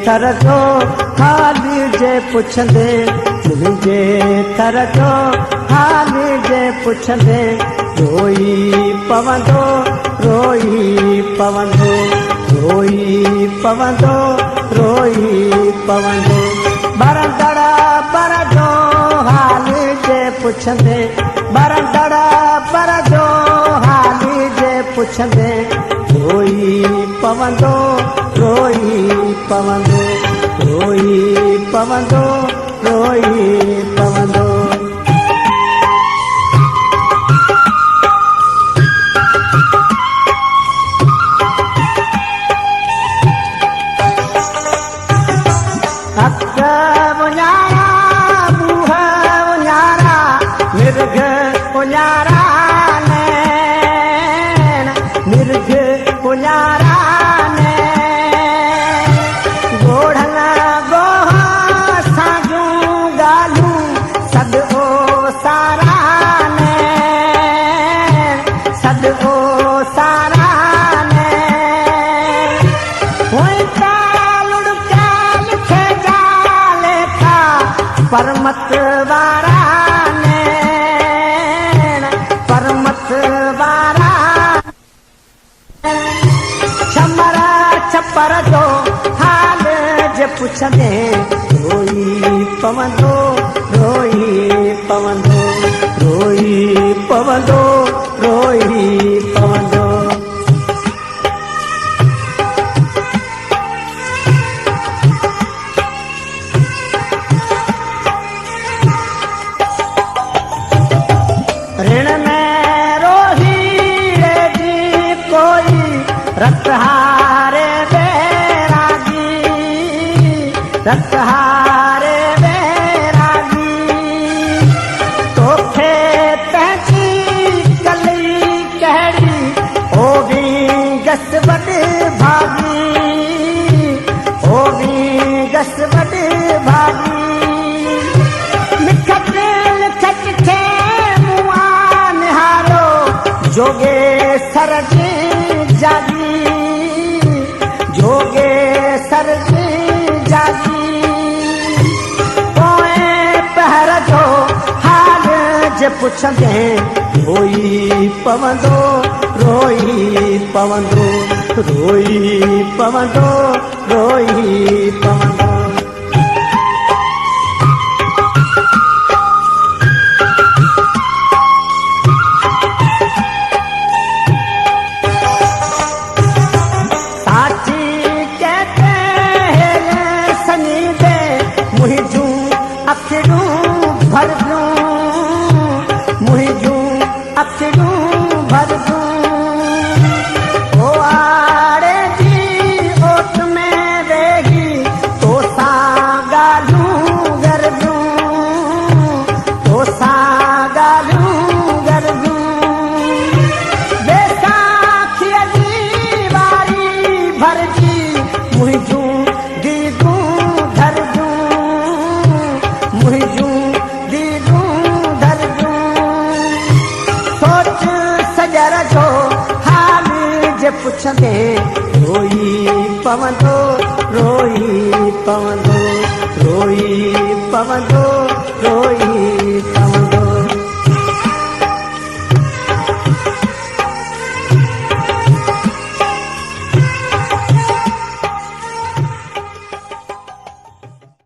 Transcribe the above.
थर जो हाल जे पुछंदे मुंहिंजे थर जो हाल जे पुछंदे रोई पवंदो रोई पवंदो रोई पवंदो रोई पवंदो बरंदड़ बर जो हाल जे पुछंदे बरंदड़ बर जो हाल जे पुछंदे रोई पवंदो रोई पवंदो रोई पवंदो रोई पवंदो हक मुन्यारा मुह मुन्यारा मिर्ग मुन्यारा नैन मिर्ग मुन्यारा नैन गोढ़न गोह साजूं गालूं सद ओ सारा नैन सद ओ सारा नैन होई परमत वारा नैन परमत वारा छमरा छपर जो हाल जे पुछंदे रोई पवंदो रोई पवंदो रोई पवंदो रोई पवंदो ऋण में रोही जी कोई रतहारे बैरागी रतहारे बैरागी तोखे तैची कली कहड़ी ओ भी गस बड़ भागी ओ भी गस बड़ भागी लिखत लिखत थे जोगे सरजी जागी जोगे सरजी जागी पोए पहर जो हाल जे पुछंदे रोई पवंदो रोई पवंदो रोई पवंदो रोई पवंदो भर दूं मुझू अखियूं भर दूं ओ आड़े जी ओट में वेही तो सा गालूं कर दूं तो सा गालूं कर दूं बैसाखी जी वारी भर जी मुझू दीदूं धर दूं मुझू सजर जो हाल जे पुछंदे रोई पवंदो रोई पवंदो रोई पवंदो रोई